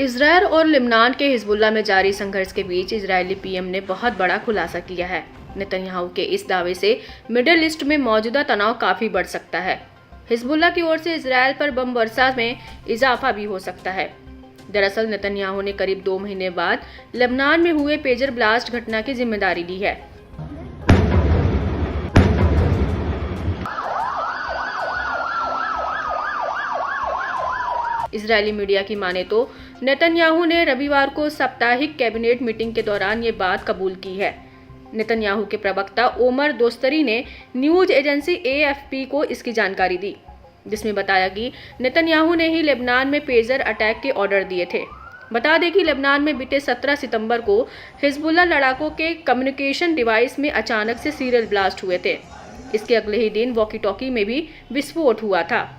Israel और Lebanon के Hezbollah में जारी संघर्ष के बीच इजरायली पीएम ने बहुत बड़ा खुलासा किया है। नेतन्याहू के इस दावे से मिडिल ईस्ट में मौजूदा तनाव काफी बढ़ सकता है। हिजबुल्लाह की ओर से इजरायल पर बम वर्षा में इजाफा भी हो सकता है। दरअसल नेतन्याहू ने करीब 2 महीने बाद लेबनान में हुए पेजर ब्लास्ट घटना की जिम्मेदारी ली है। इजरायली मीडिया की माने तो नेतन्याहू ने रविवार को साप्ताहिक कैबिनेट मीटिंग के दौरान ये बात कबूल की है। नेतन्याहू के प्रवक्ता ओमर दोस्तरी ने न्यूज एजेंसी AFP को इसकी जानकारी दी, जिसमें बताया कि नेतन्याहू ने ही लेबनान में पेजर अटैक के ऑर्डर दिए थे। बता दें कि लेबनान में बीते 17 सितंबर को हिजबुल्लाह लड़ाकों के कम्युनिकेशन डिवाइस में अचानक से सीरियल ब्लास्ट हुए थे। इसके अगले ही दिन वॉकी टॉकी में भी विस्फोट हुआ था।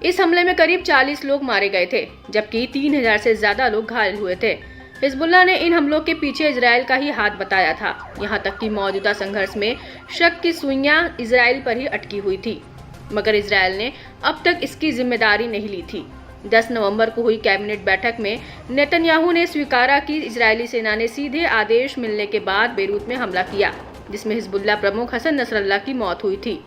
इस हमले में करीब 40 लोग मारे गए थे, जबकि 3000 से ज्यादा लोग घायल हुए थे। हिजबुल्लाह ने इन हमलों के पीछे इजरायल का ही हाथ बताया था। यहां तक कि मौजूदा संघर्ष में शक की सुइयां इजरायल पर ही अटकी हुई थी, मगर इजरायल ने अब तक इसकी जिम्मेदारी नहीं ली थी। 10 नवंबर को हुई कैबिनेट बैठक में नेतन्याहू ने स्वीकारा कि इजरायली सेना ने सीधे आदेश मिलने के बाद बेरूत में हमला किया, जिसमें हिजबुल्लाह प्रमुख हसन नसरल्लाह की मौत हुई थी।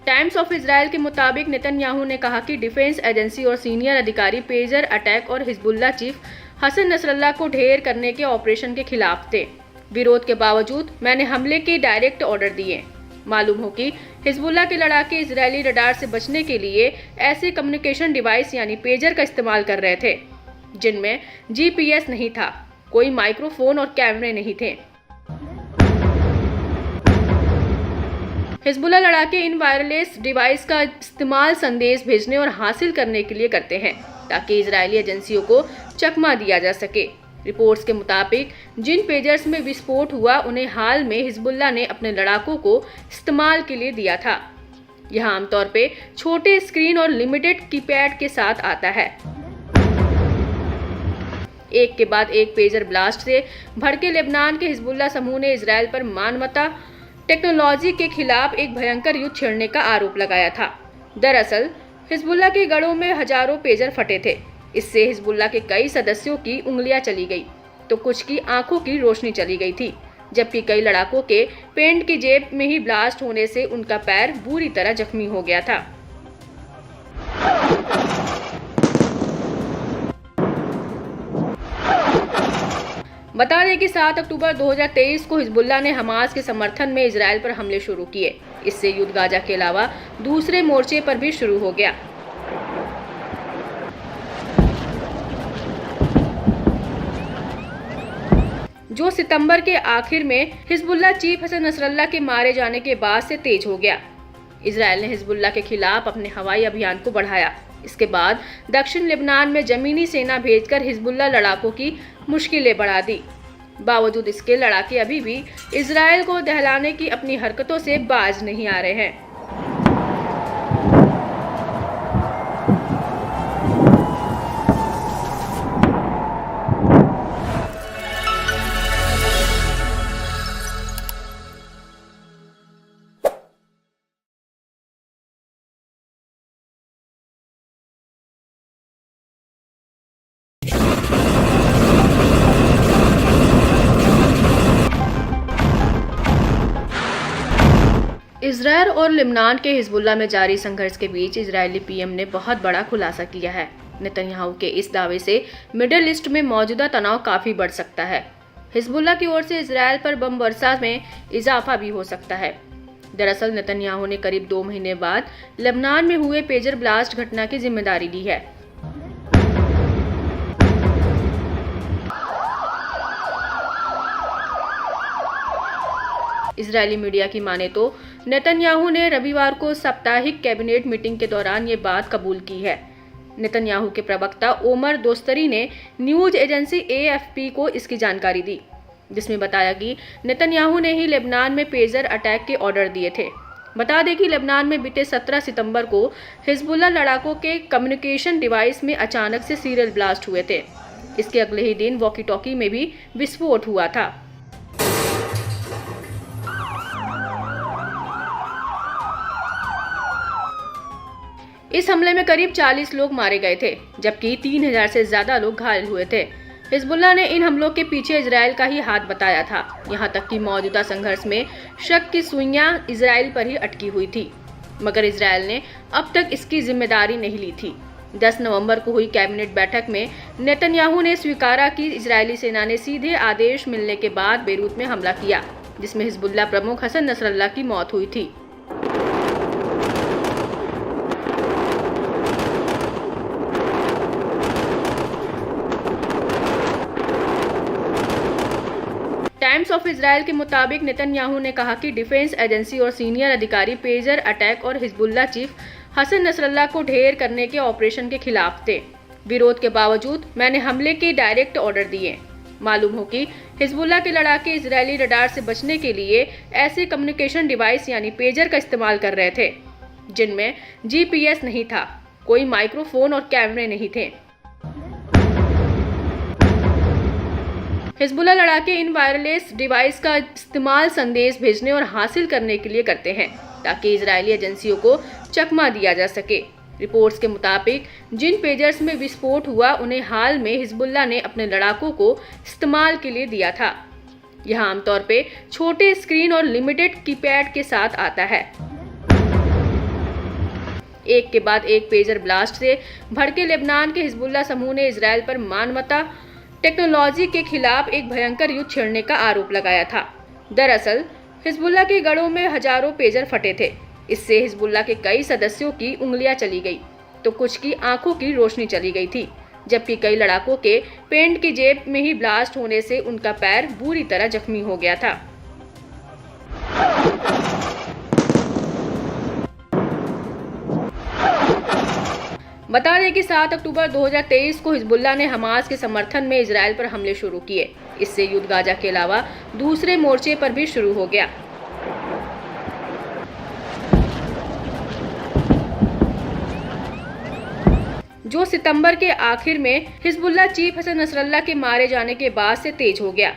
टाइम्स ऑफ इजरायल के मुताबिक नेतन्याहू ने कहा कि डिफेंस एजेंसी और सीनियर अधिकारी पेजर अटैक और हिजबुल्लाह चीफ हसन नसरल्लाह को ढेर करने के ऑपरेशन के खिलाफ थे। विरोध के बावजूद मैंने हमले के डायरेक्ट ऑर्डर दिए। मालूम हो कि हिजबुल्लाह के लड़ाके इजरायली रडार से बचने के लिए ऐसे कम्युनिकेशन डिवाइस यानी पेजर का इस्तेमाल कर रहे थे, जिनमें GPS नहीं था, कोई माइक्रोफोन और कैमरे नहीं थे। हिजबुल्लाह लड़ाके इन वायरलेस डिवाइस का इस्तेमाल संदेश भेजने और हासिल करने के लिए करते हैं, ताकि इजरायली एजेंसियों को चकमा दिया जा सके। रिपोर्ट्स के मुताबिक जिन पेजर्स में विस्फोट हुआ उन्हें हाल में हिजबुल्लाह ने अपने लड़ाकों को इस्तेमाल के लिए दिया था। यह आमतौर पे छोटे स्क्रीन और लिमिटेड कीपैड के साथ आता है। एक के बाद एक पेजर ब्लास्ट से भड़के लेबनान के हिजबुल्लाह समूह ने इजरायल पर मानवता टेक्नोलॉजी के खिलाफ एक भयंकर युद्ध छेड़ने का आरोप लगाया था। दरअसल हिजबुल्लाह के गढ़ों में हजारों पेजर फटे थे। इससे हिजबुल्लाह के कई सदस्यों की उंगलियां चली गई, तो कुछ की आंखों की रोशनी चली गई थी, जबकि कई लड़ाकों के पेंट की जेब में ही ब्लास्ट होने से उनका पैर बुरी तरह जख्मी हो गया था। बता दें कि 7 अक्टूबर 2023 को हिजबुल्लाह ने हमास के समर्थन में इजरायल पर हमले शुरू किए। इससे युद्ध गाजा के अलावा दूसरे मोर्चे पर भी शुरू हो गया। जो सितंबर के आखिर में हिजबुल्लाह चीफ हसन नसरल्लाह के मारे जाने के बाद से तेज हो गया। इजरायल ने हिजबुल्लाह के खिलाफ अपने हवाई अभियान को बढ़ाया। इसके बाद दक्षिण लेबनान में जमीनी सेना भेजकर हिजबुल्लाह लड़ाकों की मुश्किलें बढ़ा दी। बावजूद इसके लड़ाके अभी भी इजरायल को दहलाने की अपनी हरकतों से बाज नहीं आ रहे हैं। इजरायल और लेबनान के हिजबुल्लाह में जारी संघर्ष के बीच इजरायली पीएम ने बहुत बड़ा खुलासा किया है। नेतन्याहू के इस दावे से मिडिल ईस्ट में मौजूदा तनाव काफी बढ़ सकता है। हिजबुल्लाह की ओर से इजरायल पर बम वर्षा में इजाफा भी हो सकता है। दरअसल नेतन्याहू ने करीब 2 महीने बाद लेबनान में हुए पेजर ब्लास्ट घटना की जिम्मेदारी ली है। इजरायली मीडिया की माने तो नेतन्याहू ने रविवार को साप्ताहिक कैबिनेट मीटिंग के दौरान ये बात कबूल की है। नेतन्याहू के प्रवक्ता ओमर दोस्तरी ने न्यूज एजेंसी AFP को इसकी जानकारी दी, जिसमें बताया कि नेतन्याहू ने ही लेबनान में पेजर अटैक के ऑर्डर दिए थे। बता दें कि लेबनान में बीते 17 सितंबर को हिजबुल्लाह लड़ाकों के कम्युनिकेशन डिवाइस में अचानक से सीरियल ब्लास्ट हुए थे। इसके अगले ही दिन वॉकी टॉकी में भी विस्फोट हुआ था। इस हमले में करीब 40 लोग मारे गए थे, जबकि 3000 से ज्यादा लोग घायल हुए थे। हिजबुल्लाह ने इन हमलों के पीछे इजराइल का ही हाथ बताया था। यहां तक कि मौजूदा संघर्ष में शक की सुइयां इजराइल पर ही अटकी हुई थी, मगर इजराइल ने अब तक इसकी जिम्मेदारी नहीं ली थी। 10 नवंबर को हुई कैबिनेट बैठक में नेतन्याहू ने स्वीकारा कि इजरायली सेना ने सीधे आदेश मिलने के बाद बेरूत में हमला किया, जिसमें हिजबुल्लाह प्रमुख हसन नसरल्लाह की मौत हुई थी। टाइम्स ऑफ इजराइल के मुताबिक नेतन्याहू ने कहा कि डिफेंस एजेंसी और सीनियर अधिकारी पेजर अटैक और हिजबुल्लाह चीफ हसन नसरल्लाह को ढेर करने के ऑपरेशन के खिलाफ थे। विरोध के बावजूद मैंने हमले के डायरेक्ट ऑर्डर दिए। मालूम हो कि हिजबुल्लाह के लड़ाके इजरायली रडार से बचने के लिए ऐसे कम्युनिकेशन डिवाइस यानी पेजर का इस्तेमाल कर रहे थे, जिनमें GPS नहीं था, कोई माइक्रोफोन और कैमरे नहीं थे। हिजबुल्लाह लड़ाके इन वायरलेस डिवाइस का इस्तेमाल संदेश भेजने और हासिल करने के लिए करते हैं, ताकि इजरायली एजेंसियों को चकमा दिया जा सके। रिपोर्ट्स के मुताबिक जिन पेजर्स में विस्फोट हुआ उन्हें हाल में हिजबुल्लाह ने अपने लड़ाकों को इस्तेमाल के लिए दिया था। यह आमतौर पे छोटे स्क्रीन और लिमिटेड कीपैड के साथ आता है। एक के बाद एक पेजर ब्लास्ट से भड़के लेबनान के हिजबुल्लाह समूह ने इजराइल पर मानवता टेक्नोलॉजी के खिलाफ एक भयंकर युद्ध छेड़ने का आरोप लगाया था। दरअसल हिजबुल्लाह के गढ़ों में हजारों पेजर फटे थे। इससे हिजबुल्लाह के कई सदस्यों की उंगलियां चली गई, तो कुछ की आंखों की रोशनी चली गई थी, जबकि कई लड़ाकों के पेंट की जेब में ही ब्लास्ट होने से उनका पैर बुरी तरह जख्मी हो गया था। बता दें कि 7 अक्टूबर 2023 को हिजबुल्लाह ने हमास के समर्थन में इजराइल पर हमले शुरू किए। इससे युद्ध गाजा के अलावा दूसरे मोर्चे पर भी शुरू हो गया। जो सितंबर के आखिर में हिजबुल्लाह चीफ हसन नसरल्लाह के मारे जाने के बाद से तेज हो गया।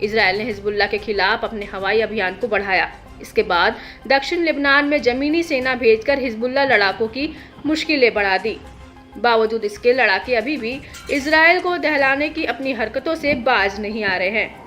इजराइल ने हिजबुल्लाह के खिलाफ अपने हवाई अभियान को बढ़ाया। इसके बाद दक्षिण लेबनान में जमीनी सेना भेजकर हिजबुल्लाह लड़ाकों की मुश्किलें बढ़ा दी। बावजूद इसके लड़ाके अभी भी इजराइल को दहलाने की अपनी हरकतों से बाज नहीं आ रहे हैं।